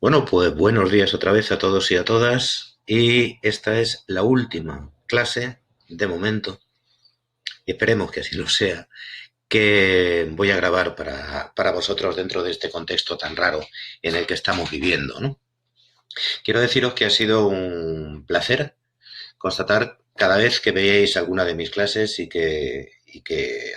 Bueno, pues buenos días otra vez a todos y a todas. Y esta es la última clase, de momento, y esperemos que así lo sea, que voy a grabar para vosotros dentro de este contexto tan raro en el que estamos viviendo, ¿no? Quiero deciros que ha sido un placer constatar cada vez que veíais alguna de mis clases y que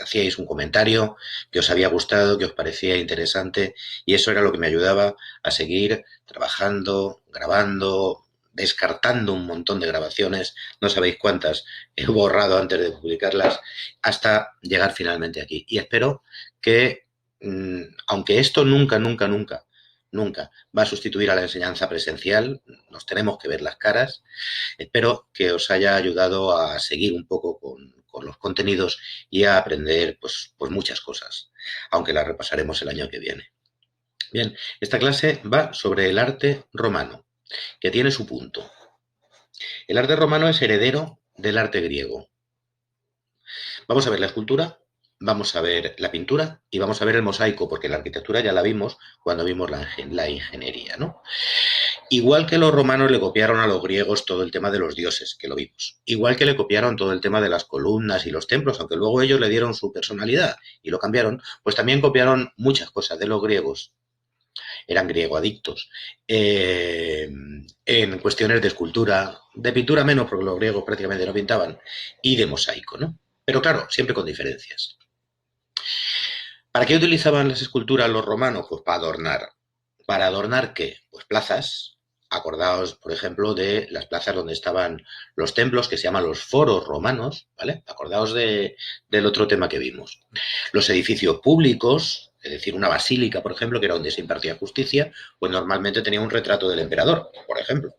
hacíais un comentario que os había gustado, que os parecía interesante, y eso era lo que me ayudaba a seguir trabajando, grabando, descartando un montón de grabaciones, no sabéis cuántas he borrado antes de publicarlas, hasta llegar finalmente aquí. Y espero que, aunque esto nunca va a sustituir a la enseñanza presencial, nos tenemos que ver las caras. Espero que os haya ayudado a seguir un poco con los contenidos y a aprender pues muchas cosas, aunque las repasaremos el año que viene. Bien, esta clase va sobre el arte romano, que tiene su punto. El arte romano es heredero del arte griego. Vamos a ver la escultura, vamos a ver la pintura y vamos a ver el mosaico, porque la arquitectura ya la vimos cuando vimos la ingeniería, ¿no? Igual que los romanos le copiaron a los griegos todo el tema de los dioses, que lo vimos. Igual que le copiaron todo el tema de las columnas y los templos, aunque luego ellos le dieron su personalidad y lo cambiaron, pues también copiaron muchas cosas de los griegos. Eran griego adictos. En cuestiones de escultura, de pintura menos, porque los griegos prácticamente no pintaban, y de mosaico, ¿no? Pero claro, siempre con diferencias. ¿Para qué utilizaban las esculturas los romanos? Pues para adornar. ¿Para adornar qué? Pues plazas. Acordaos, por ejemplo, de las plazas donde estaban los templos, que se llaman los foros romanos, ¿vale? Acordaos del otro tema que vimos. Los edificios públicos, es decir, una basílica, por ejemplo, que era donde se impartía justicia, pues normalmente tenía un retrato del emperador, por ejemplo.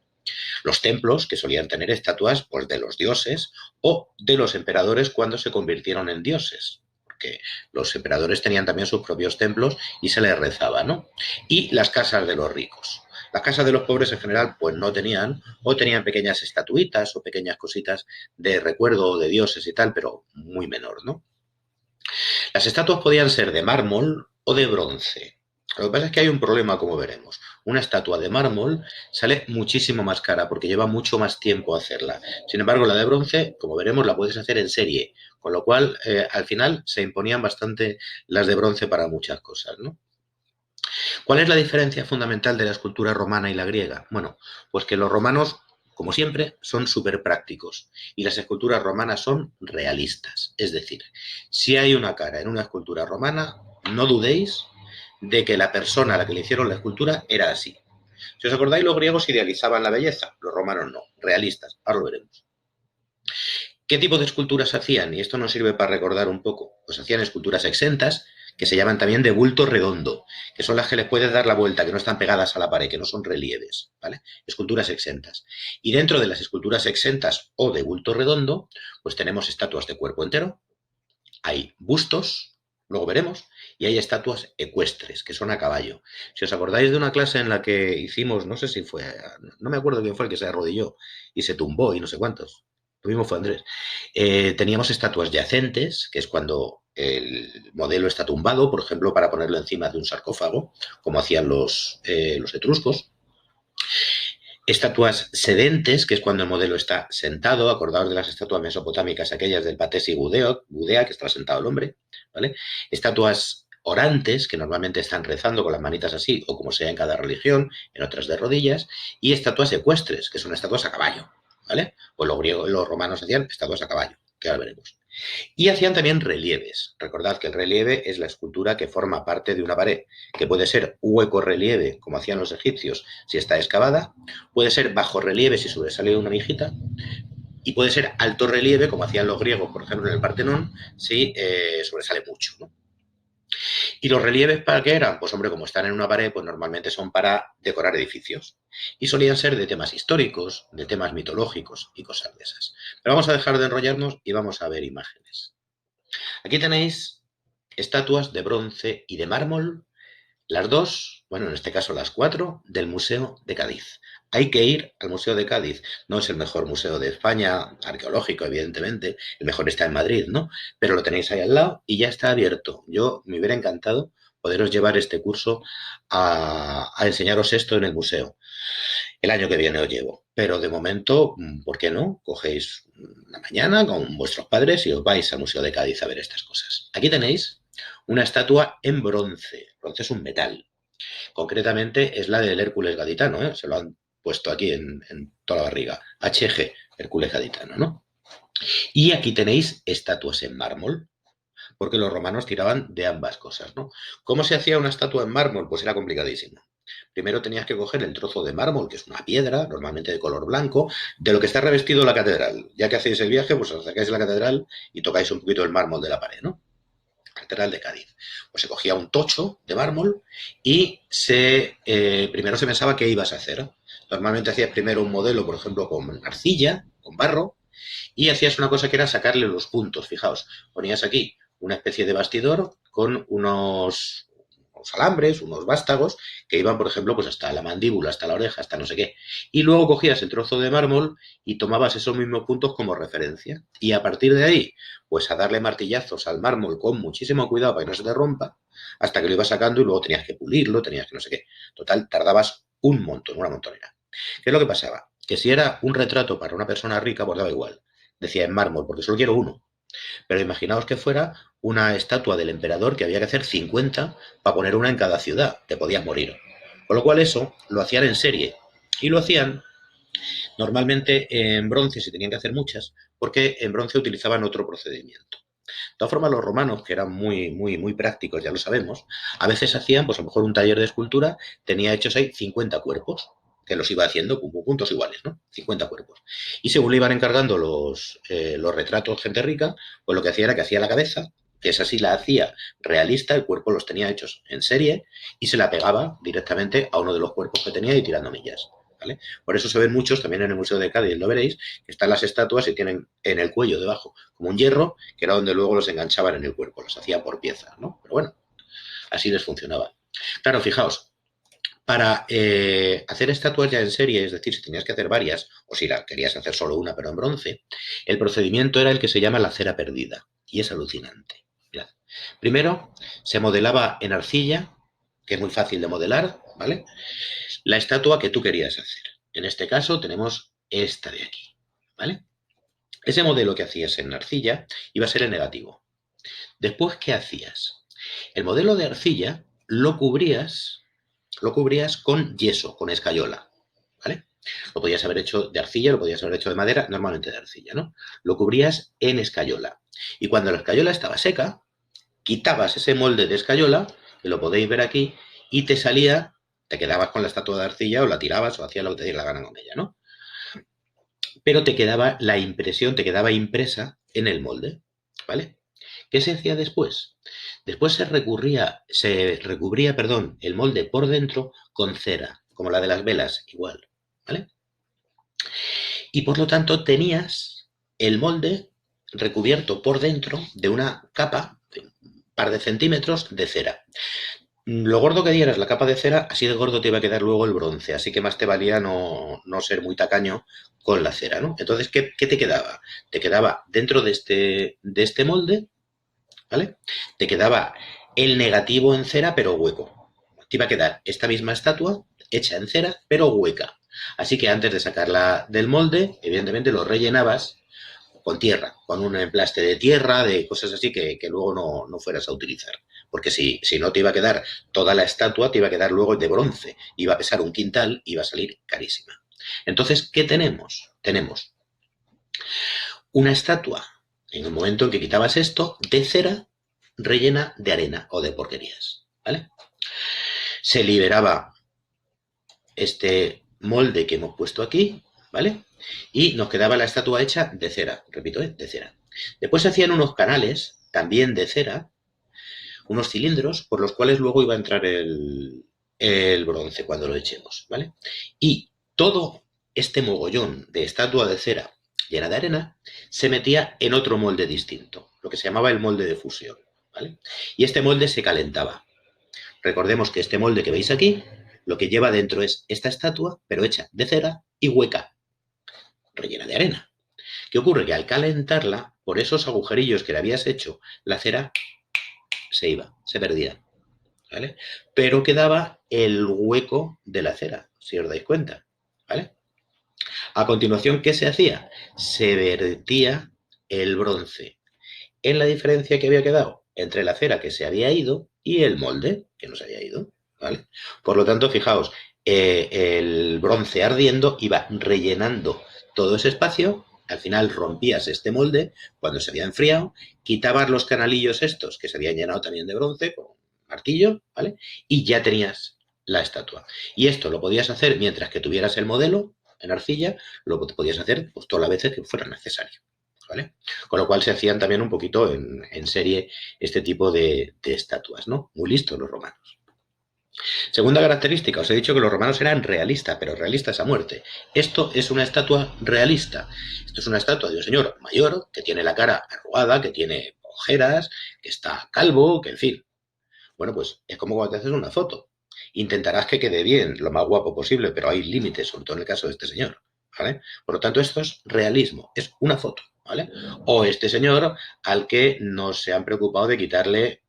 Los templos, que solían tener estatuas pues, de los dioses o de los emperadores cuando se convirtieron en dioses, porque los emperadores tenían también sus propios templos y se les rezaba, ¿no? Y las casas de los ricos. Las casas de los pobres en general pues no tenían, o tenían pequeñas estatuitas o pequeñas cositas de recuerdo de dioses y tal, pero muy menor, ¿no? Las estatuas podían ser de mármol o de bronce. Lo que pasa es que hay un problema, como veremos. Una estatua de mármol sale muchísimo más cara porque lleva mucho más tiempo hacerla. Sin embargo, la de bronce, como veremos, la puedes hacer en serie, con lo cual al final se imponían bastante las de bronce para muchas cosas, ¿no? ¿Cuál es la diferencia fundamental de la escultura romana y la griega? Bueno, pues que los romanos, como siempre, son súper prácticos y las esculturas romanas son realistas. Es decir, si hay una cara en una escultura romana, no dudéis de que la persona a la que le hicieron la escultura era así. Si os acordáis, los griegos idealizaban la belleza, los romanos no, realistas. Ahora lo veremos. ¿Qué tipo de esculturas hacían? Y esto nos sirve para recordar un poco. Pues hacían esculturas exentas, que se llaman también de bulto redondo, que son las que les puedes dar la vuelta, que no están pegadas a la pared, que no son relieves, ¿vale? Esculturas exentas. Y dentro de las esculturas exentas o de bulto redondo, pues tenemos estatuas de cuerpo entero, hay bustos, luego veremos, y hay estatuas ecuestres, que son a caballo. Si os acordáis de una clase en la que hicimos, no sé si fue, no me acuerdo quién fue el que se arrodilló y se tumbó y no sé cuántos, lo mismo fue Andrés, teníamos estatuas yacentes, que es cuando el modelo está tumbado, por ejemplo, para ponerlo encima de un sarcófago, como hacían los etruscos. Estatuas sedentes, que es cuando el modelo está sentado, acordaos de las estatuas mesopotámicas, aquellas del Patés y Gudea, que estaba sentado el hombre, ¿vale? Estatuas orantes, que normalmente están rezando con las manitas así, o como sea en cada religión, en otras de rodillas, y estatuas ecuestres, que son estatuas a caballo, ¿vale? Pues los griegos, los romanos hacían estatuas a caballo, que ahora veremos. Y hacían también relieves. Recordad que el relieve es la escultura que forma parte de una pared, que puede ser hueco relieve, como hacían los egipcios si está excavada, puede ser bajo relieve si sobresale una mijita, y puede ser alto relieve, como hacían los griegos, por ejemplo, en el Partenón, si sobresale mucho, ¿no? ¿Y los relieves para qué eran? Pues hombre, como están en una pared, pues normalmente son para decorar edificios. Y solían ser de temas históricos, de temas mitológicos y cosas de esas. Pero vamos a dejar de enrollarnos y vamos a ver imágenes. Aquí tenéis estatuas de bronce y de mármol, las dos, bueno, en este caso las cuatro, del Museo de Cádiz. Hay que ir al Museo de Cádiz. No es el mejor museo de España, arqueológico, evidentemente. El mejor está en Madrid, ¿no? Pero lo tenéis ahí al lado y ya está abierto. Yo me hubiera encantado poderos llevar este curso a enseñaros esto en el museo. El año que viene os llevo. Pero de momento, ¿por qué no? Cogéis una mañana con vuestros padres y os vais al Museo de Cádiz a ver estas cosas. Aquí tenéis una estatua en bronce. Bronce es un metal. Concretamente es la del Hércules gaditano, ¿eh? Se lo han puesto aquí en toda la barriga. HG, Hércules gaditano, ¿no? Y aquí tenéis estatuas en mármol, porque los romanos tiraban de ambas cosas, ¿no? ¿Cómo se hacía una estatua en mármol? Pues era complicadísimo. Primero tenías que coger el trozo de mármol, que es una piedra, normalmente de color blanco, de lo que está revestido la catedral. Ya que hacéis el viaje, pues os acercáis a la catedral y tocáis un poquito el mármol de la pared, ¿no? Catedral de Cádiz. Pues se cogía un tocho de mármol y primero se pensaba qué ibas a hacer. Normalmente hacías primero un modelo, por ejemplo, con arcilla, con barro, y hacías una cosa que era sacarle los puntos. Fijaos, ponías aquí una especie de bastidor con unos alambres, unos vástagos, que iban, por ejemplo, pues hasta la mandíbula, hasta la oreja, hasta no sé qué. Y luego cogías el trozo de mármol y tomabas esos mismos puntos como referencia. Y a partir de ahí, pues a darle martillazos al mármol con muchísimo cuidado para que no se te rompa, hasta que lo ibas sacando y luego tenías que pulirlo, tenías que no sé qué. Total, tardabas un montón, una montonera. ¿Qué es lo que pasaba? Que si era un retrato para una persona rica, pues daba igual. Decía en mármol, porque solo quiero uno. Pero imaginaos que fuera una estatua del emperador que había que hacer 50 para poner una en cada ciudad, te podías morir. Con lo cual eso lo hacían en serie. Y lo hacían normalmente en bronce, si tenían que hacer muchas, porque en bronce utilizaban otro procedimiento. De todas formas, los romanos, que eran muy prácticos, ya lo sabemos, a veces hacían, pues a lo mejor un taller de escultura, tenía hechos ahí 50 cuerpos, que los iba haciendo puntos iguales, ¿no? 50 cuerpos. Y según le iban encargando los retratos gente rica, pues lo que hacía era que hacía la cabeza, que esa sí la hacía realista, el cuerpo los tenía hechos en serie, y se la pegaba directamente a uno de los cuerpos que tenía y tirando millas. ¿Vale? Por eso se ven muchos, también en el Museo de Cádiz lo veréis, que están las estatuas y tienen en el cuello debajo como un hierro, que era donde luego los enganchaban en el cuerpo, los hacían por piezas, ¿no? Pero bueno, así les funcionaba. Claro, fijaos, para hacer estatuas ya en serie, es decir, si tenías que hacer varias, o si la querías hacer solo una, pero en bronce, el procedimiento era el que se llama la cera perdida, y es alucinante. Mirad. Primero, se modelaba en arcilla, que es muy fácil de modelar, ¿vale? La estatua que tú querías hacer. En este caso tenemos esta de aquí, ¿vale? Ese modelo que hacías en arcilla iba a ser el negativo. Después, ¿qué hacías? El modelo de arcilla lo cubrías con yeso, con escayola, ¿vale? Lo podías haber hecho de arcilla, lo podías haber hecho de madera, normalmente de arcilla, ¿no? Lo cubrías en escayola. Y cuando la escayola estaba seca, quitabas ese molde de escayola, que lo podéis ver aquí, y te salía, te quedabas con la estatua de arcilla o la tirabas o hacías lo que te diera la gana con ella, ¿no? Pero te quedaba la impresión, te quedaba impresa en el molde, ¿vale? ¿Qué se hacía después? Después se recubría, perdón, el molde por dentro con cera, como la de las velas, igual, ¿vale? Y por lo tanto tenías el molde recubierto por dentro de una capa de un par de centímetros de cera. Lo gordo que dieras la capa de cera, así de gordo te iba a quedar luego el bronce, así que más te valía no ser muy tacaño con la cera, ¿no? Entonces, ¿qué te quedaba? Te quedaba dentro de este molde, ¿vale? Te quedaba el negativo en cera, pero hueco. Te iba a quedar esta misma estatua hecha en cera, pero hueca. Así que antes de sacarla del molde, evidentemente lo rellenabas con tierra, con un emplaste de tierra, de cosas así que luego no fueras a utilizar. Porque si no te iba a quedar toda la estatua, te iba a quedar luego de bronce. Iba a pesar un quintal, iba a salir carísima. Entonces, ¿qué tenemos? Tenemos una estatua, en el momento en que quitabas esto, de cera rellena de arena o de porquerías. ¿Vale? Se liberaba este molde que hemos puesto aquí, ¿vale? Y nos quedaba la estatua hecha de cera, repito, de cera. Después se hacían unos canales, también de cera, unos cilindros por los cuales luego iba a entrar el bronce cuando lo echemos, ¿vale? Y todo este mogollón de estatua de cera llena de arena se metía en otro molde distinto, lo que se llamaba el molde de fusión, ¿vale? Y este molde se calentaba. Recordemos que este molde que veis aquí, lo que lleva dentro es esta estatua, pero hecha de cera y hueca, rellena de arena. ¿Qué ocurre? Que al calentarla, por esos agujerillos que le habías hecho, la cera se iba, se perdía. ¿vale? Pero quedaba el hueco de la cera, si os dais cuenta, ¿vale? A continuación, ¿qué se hacía? Se vertía el bronce en la diferencia que había quedado entre la cera que se había ido y el molde que no se había ido, ¿vale? Por lo tanto, fijaos, el bronce ardiendo iba rellenando todo ese espacio, al final rompías este molde cuando se había enfriado, quitabas los canalillos estos que se habían llenado también de bronce con martillo, ¿vale? Y ya tenías la estatua. Y esto lo podías hacer mientras que tuvieras el modelo en arcilla, lo podías hacer pues, todas las veces que fuera necesario, ¿vale? Con lo cual se hacían también un poquito en serie este tipo de estatuas, ¿no? Muy listos los romanos. Segunda característica, os he dicho que los romanos eran realistas, pero realistas a muerte. Esto es una estatua realista. Esto es una estatua de un señor mayor que tiene la cara arrugada, que tiene ojeras, que está calvo, que en fin. Bueno, pues es como cuando te haces una foto. Intentarás que quede bien, lo más guapo posible, pero hay límites, sobre todo en el caso de este señor, ¿vale? Por lo tanto, esto es realismo, es una foto, ¿vale? O este señor al que no se han preocupado de quitarle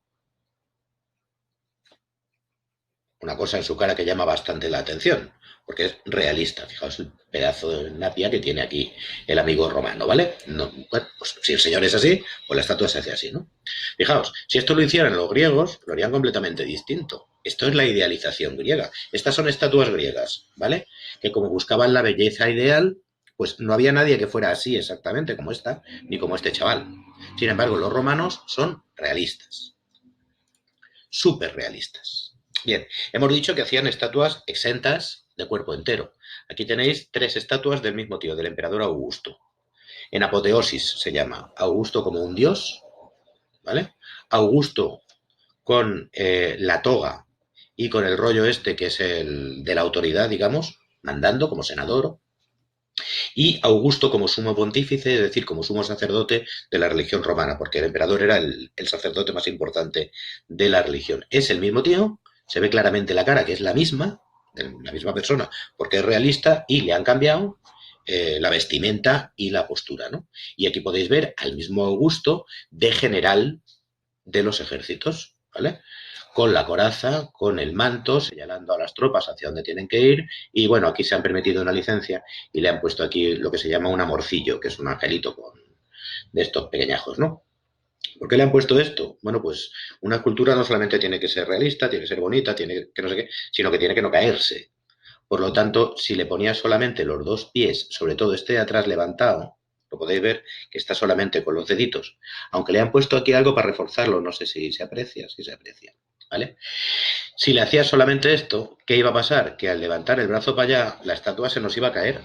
una cosa en su cara que llama bastante la atención, porque es realista. Fijaos el pedazo de napia que tiene aquí el amigo romano, ¿vale? No, bueno, pues si el señor es así, pues la estatua se hace así, ¿no? Fijaos, si esto lo hicieran los griegos, lo harían completamente distinto. Esto es la idealización griega. Estas son estatuas griegas, ¿vale? Que como buscaban la belleza ideal, pues no había nadie que fuera así exactamente como esta, ni como este chaval. Sin embargo, los romanos son realistas, súper realistas. Bien, hemos dicho que hacían estatuas exentas de cuerpo entero. Aquí tenéis tres estatuas del mismo tío, del emperador Augusto. En apoteosis se llama Augusto como un dios, ¿vale? Augusto con la toga y con el rollo este que es el de la autoridad, digamos, mandando como senador, y Augusto como sumo pontífice, es decir, como sumo sacerdote de la religión romana, porque el emperador era el sacerdote más importante de la religión. Es el mismo tío, se ve claramente la cara, que es la misma persona, porque es realista y le han cambiado la vestimenta y la postura, ¿no? Y aquí podéis ver al mismo Augusto de general de los ejércitos, ¿vale? Con la coraza, con el manto, señalando a las tropas hacia dónde tienen que ir. Y bueno, aquí se han permitido una licencia y le han puesto aquí lo que se llama un amorcillo, que es un angelito con, de estos pequeñajos, ¿no? ¿Por qué le han puesto esto? Bueno, pues una escultura no solamente tiene que ser realista, tiene que ser bonita, tiene que no sé qué, sino que tiene que no caerse. Por lo tanto, si le ponías solamente los dos pies, sobre todo este de atrás levantado, lo podéis ver que está solamente con los deditos. Aunque le han puesto aquí algo para reforzarlo, no sé si se aprecia, si se aprecia. ¿Vale? Si le hacías solamente esto, ¿qué iba a pasar? Que al levantar el brazo para allá, la estatua se nos iba a caer.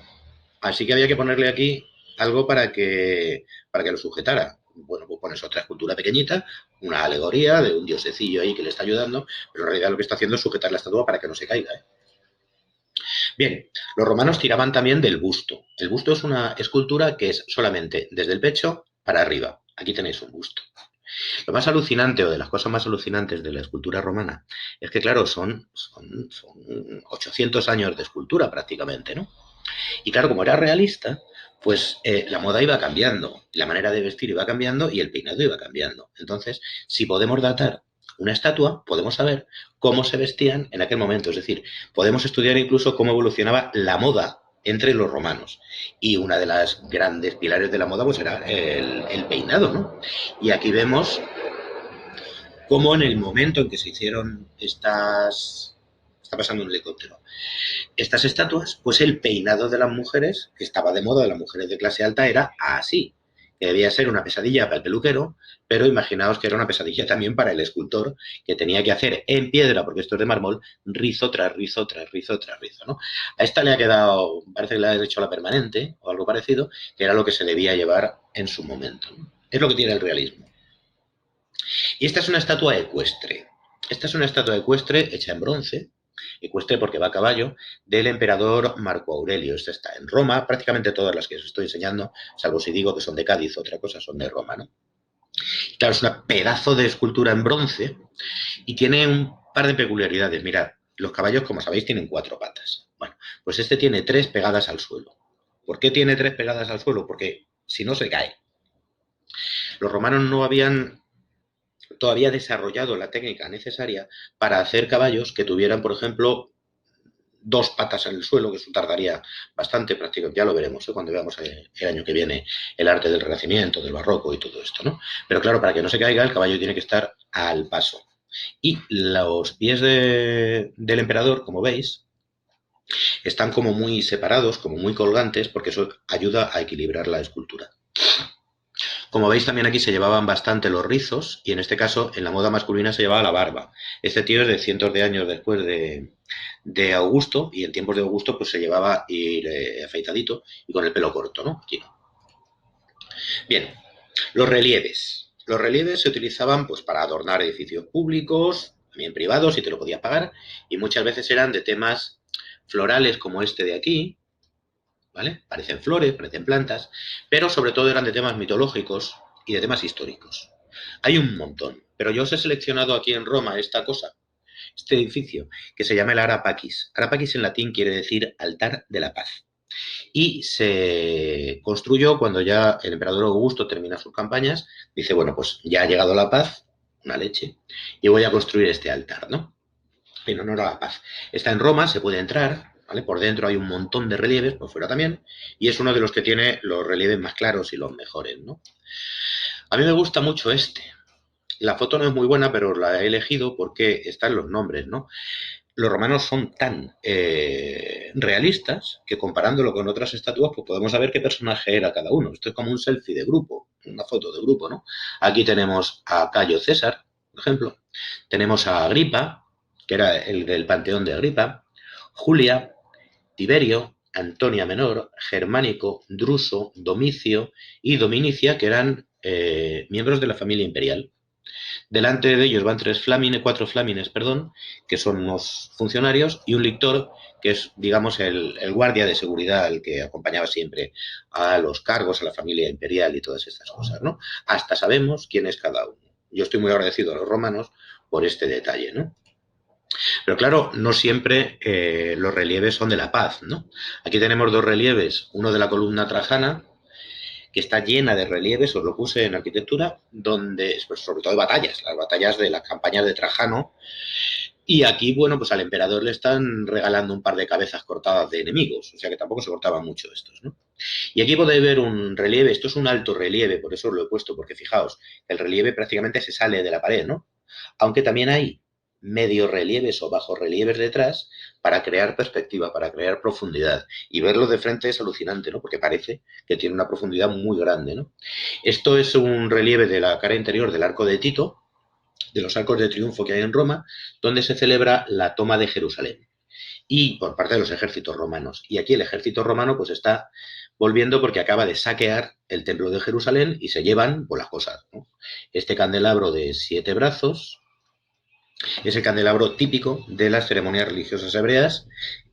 Así que había que ponerle aquí algo para que lo sujetara. Bueno, pues pones otra escultura pequeñita, una alegoría de un diosecillo ahí que le está ayudando, pero en realidad lo que está haciendo es sujetar la estatua para que no se caiga. ¿Eh? Bien, los romanos tiraban también del busto. El busto es una escultura que es solamente desde el pecho para arriba. Aquí tenéis un busto. Lo más alucinante o de las cosas más alucinantes de la escultura romana es que, claro, son 800 años de escultura prácticamente, ¿no? Y claro, como era realista, pues la moda iba cambiando, la manera de vestir iba cambiando y el peinado iba cambiando. Entonces, si podemos datar una estatua, podemos saber cómo se vestían en aquel momento. Es decir, podemos estudiar incluso cómo evolucionaba la moda entre los romanos. Y una de las grandes pilares de la moda pues era el peinado, ¿no? Y aquí vemos cómo en el momento en que se hicieron estas... Está pasando un helicóptero estas estatuas, pues el peinado de las mujeres, que estaba de moda de las mujeres de clase alta, era así. Que debía ser una pesadilla para el peluquero, pero imaginaos que era una pesadilla también para el escultor, que tenía que hacer en piedra, porque esto es de mármol, rizo tras rizo, tras rizo, tras rizo, ¿no? A esta le ha quedado, parece que le ha hecho la permanente, o algo parecido, que era lo que se debía llevar en su momento, ¿no? Es lo que tiene el realismo. Y esta es una estatua ecuestre. Esta es una estatua ecuestre hecha en bronce, ecuestre porque va a caballo, del emperador Marco Aurelio. Esta está en Roma, prácticamente todas las que os estoy enseñando, salvo si digo que son de Cádiz, otra cosa, son de Roma, ¿no? Claro, es una pedazo de escultura en bronce y tiene un par de peculiaridades. Mirad, los caballos, como sabéis, tienen cuatro patas. Bueno, pues este tiene tres pegadas al suelo. ¿Por qué tiene tres pegadas al suelo? Porque si no se cae. Los romanos no habían todavía desarrollado la técnica necesaria para hacer caballos que tuvieran, por ejemplo, dos patas en el suelo, que eso tardaría bastante, prácticamente, ya lo veremos cuando veamos el año que viene el arte del Renacimiento, del Barroco y todo esto, ¿no? Pero claro, para que no se caiga, el caballo tiene que estar al paso. Y los pies del emperador, como veis, están como muy separados, como muy colgantes, porque eso ayuda a equilibrar la escultura. Como veis, también aquí se llevaban bastante los rizos, y en este caso, en la moda masculina se llevaba la barba. Este tío es de cientos de años después de Augusto, y en tiempos de Augusto pues se llevaba afeitadito y con el pelo corto, ¿no? Aquí no. Bien, los relieves. Los relieves se utilizaban pues para adornar edificios públicos, también privados, si te lo podías pagar, y muchas veces eran de temas florales como este de aquí, ¿vale? Parecen flores, parecen plantas, pero sobre todo eran de temas mitológicos y de temas históricos. Hay un montón, pero yo os he seleccionado aquí en Roma esta cosa, este edificio, que se llama el Ara Pacis. Ara Pacis en latín quiere decir altar de la paz. Y se construyó cuando ya el emperador Augusto termina sus campañas, dice, bueno, pues ya ha llegado la paz, una leche, y voy a construir este altar, ¿no? En honor a la paz. Está en Roma, se puede entrar, ¿vale? Por dentro hay un montón de relieves, por fuera también, y es uno de los que tiene los relieves más claros y los mejores, ¿no? A mí me gusta mucho este. La foto no es muy buena, pero la he elegido porque están los nombres, ¿no? Los romanos son tan realistas que comparándolo con otras estatuas, pues podemos saber qué personaje era cada uno. Esto es como un selfie de grupo, una foto de grupo, ¿no? Aquí tenemos a Cayo César, por ejemplo. Tenemos a Agripa, que era el del panteón de Agripa. Julia, Tiberio, Antonia Menor, Germánico, Druso, Domicio y Dominicia, que eran miembros de la familia imperial. Delante de ellos van cuatro flamines, perdón, que son unos funcionarios, y un lictor, que es, digamos, el guardia de seguridad, el que acompañaba siempre a los cargos, a la familia imperial y todas estas cosas, ¿no? Hasta sabemos quién es cada uno. Yo estoy muy agradecido a los romanos por este detalle, ¿no? Pero claro, no siempre los relieves son de la paz, ¿no? Aquí tenemos dos relieves, uno de la columna trajana, que está llena de relieves, os lo puse en arquitectura, donde, pues, sobre todo de batallas, las batallas de las campañas de Trajano, y aquí, bueno, pues al emperador le están regalando un par de cabezas cortadas de enemigos, o sea que tampoco se cortaban mucho estos, ¿no? Y aquí podéis ver un relieve, esto es un alto relieve, por eso os lo he puesto, porque fijaos, el relieve prácticamente se sale de la pared, ¿no? Aunque también hay medio relieves o bajos relieves detrás para crear perspectiva, para crear profundidad. Y verlo de frente es alucinante, ¿no? Porque parece que tiene una profundidad muy grande, ¿no? Esto es un relieve de la cara interior del arco de Tito, de los arcos de triunfo que hay en Roma, donde se celebra la toma de Jerusalén y por parte de los ejércitos romanos. Y aquí el ejército romano pues está volviendo porque acaba de saquear el templo de Jerusalén y se llevan pues, las cosas, ¿no? Este candelabro de 7 brazos es el candelabro típico de las ceremonias religiosas hebreas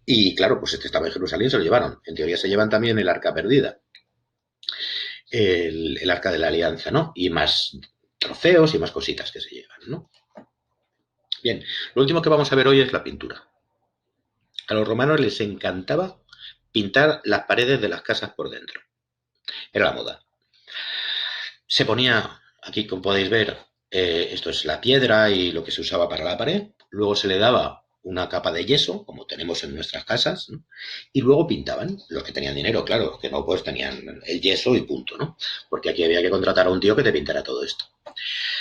y claro, pues este estaba en Jerusalén, se lo llevaron. En teoría se llevan también el arca perdida, el arca de la alianza, ¿no? Y más trofeos y más cositas que se llevan, ¿no? Bien, lo último que vamos a ver hoy es la pintura. A los romanos les encantaba pintar las paredes de las casas por dentro. Era la moda. Se ponía, aquí como podéis ver, esto es la piedra y lo que se usaba para la pared. Luego se le daba una capa de yeso, como tenemos en nuestras casas, ¿no? Y luego pintaban, los que tenían dinero, claro, los que no, pues tenían el yeso y punto, ¿no? Porque aquí había que contratar a un tío que te pintara todo esto.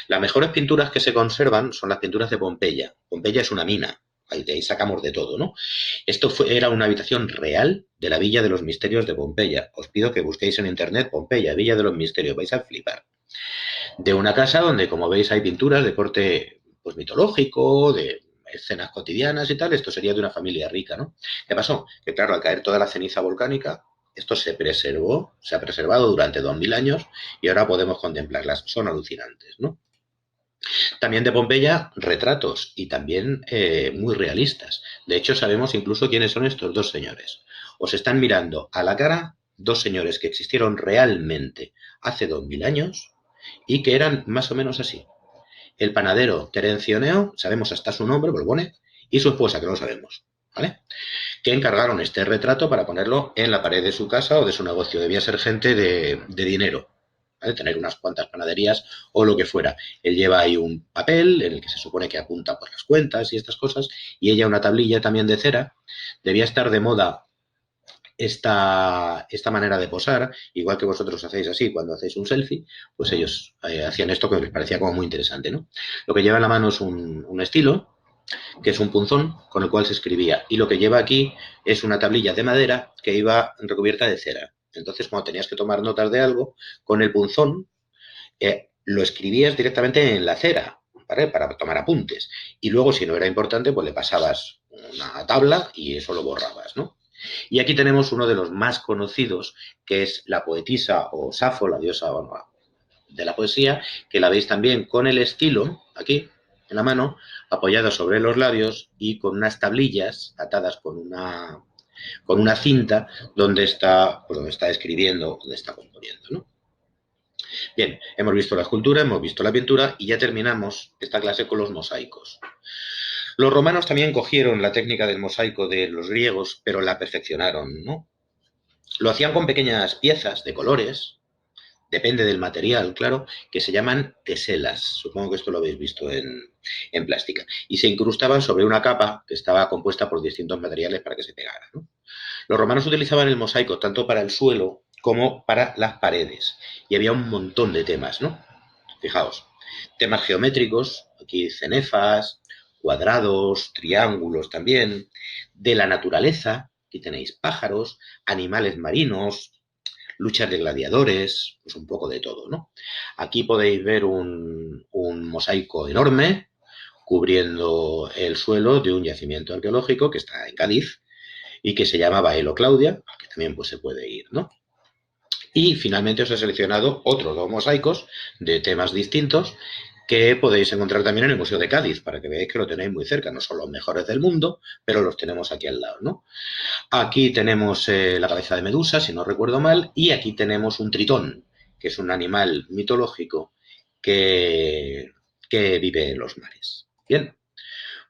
Las mejores pinturas que se conservan son las pinturas de Pompeya. Pompeya es una mina, de ahí sacamos de todo, ¿no? Era una habitación real de la Villa de los Misterios de Pompeya. Os pido que busquéis en internet Pompeya, Villa de los Misterios, vais a flipar. De una casa donde, como veis, hay pinturas de corte pues, mitológico, de escenas cotidianas y tal. Esto sería de una familia rica, ¿no? ¿Qué pasó? Que claro, al caer toda la ceniza volcánica, esto se ha preservado durante 2000 años y ahora podemos contemplarlas. Son alucinantes, ¿no? También de Pompeya, retratos y también muy realistas. De hecho, sabemos incluso quiénes son estos dos señores. Os están mirando a la cara dos señores que existieron realmente hace 2000 años y que eran más o menos así. El panadero Terencio Neo, sabemos hasta su nombre, Borbone, y su esposa, que no lo sabemos, ¿vale? Que encargaron este retrato para ponerlo en la pared de su casa o de su negocio. Debía ser gente de dinero. ¿vale? Tener unas cuantas panaderías o lo que fuera. Él lleva ahí un papel en el que se supone que apunta por las cuentas y estas cosas, y ella una tablilla también de cera. Debía estar de moda esta manera de posar, igual que vosotros hacéis así cuando hacéis un selfie, pues ellos hacían esto que les parecía como muy interesante, ¿no? Lo que lleva en la mano es un estilo, que es un punzón con el cual se escribía, y lo que lleva aquí es una tablilla de madera que iba recubierta de cera. Entonces, cuando tenías que tomar notas de algo, con el punzón lo escribías directamente en la cera, ¿vale? Para tomar apuntes. Y luego, si no era importante, pues le pasabas una tabla y eso lo borrabas, ¿no? Y aquí tenemos uno de los más conocidos, que es la poetisa o Safo, la diosa de la poesía, que la veis también con el estilo, aquí, en la mano, apoyado sobre los labios y con unas tablillas atadas con una cinta pues donde está escribiendo, donde está componiendo, ¿no? Bien, hemos visto la escultura, hemos visto la pintura y ya terminamos esta clase con los mosaicos. Los romanos también cogieron la técnica del mosaico de los griegos, pero la perfeccionaron, ¿no? Lo hacían con pequeñas piezas de colores, depende del material, claro, que se llaman teselas. Supongo que esto lo habéis visto en plástica. Y se incrustaban sobre una capa que estaba compuesta por distintos materiales para que se pegara, ¿no? Los romanos utilizaban el mosaico tanto para el suelo como para las paredes. Y había un montón de temas, ¿no? Fijaos, temas geométricos, aquí cenefas, cuadrados, triángulos también, de la naturaleza, aquí tenéis pájaros, animales marinos, luchas de gladiadores, pues un poco de todo, ¿no? Aquí podéis ver un mosaico enorme cubriendo el suelo de un yacimiento arqueológico que está en Cádiz y que se llama Baelo Claudia, que también pues se puede ir, ¿no? Y finalmente os he seleccionado otros dos mosaicos de temas distintos que podéis encontrar también en el Museo de Cádiz, para que veáis que lo tenéis muy cerca. No son los mejores del mundo, pero los tenemos aquí al lado, ¿no? Aquí tenemos la cabeza de Medusa, si no recuerdo mal, y aquí tenemos un tritón, que es un animal mitológico que, que vive en los mares. Bien,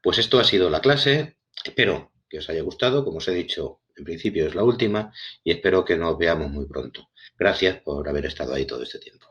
pues esto ha sido la clase. Espero que os haya gustado. Como os he dicho, en principio es la última y espero que nos veamos muy pronto. Gracias por haber estado ahí todo este tiempo.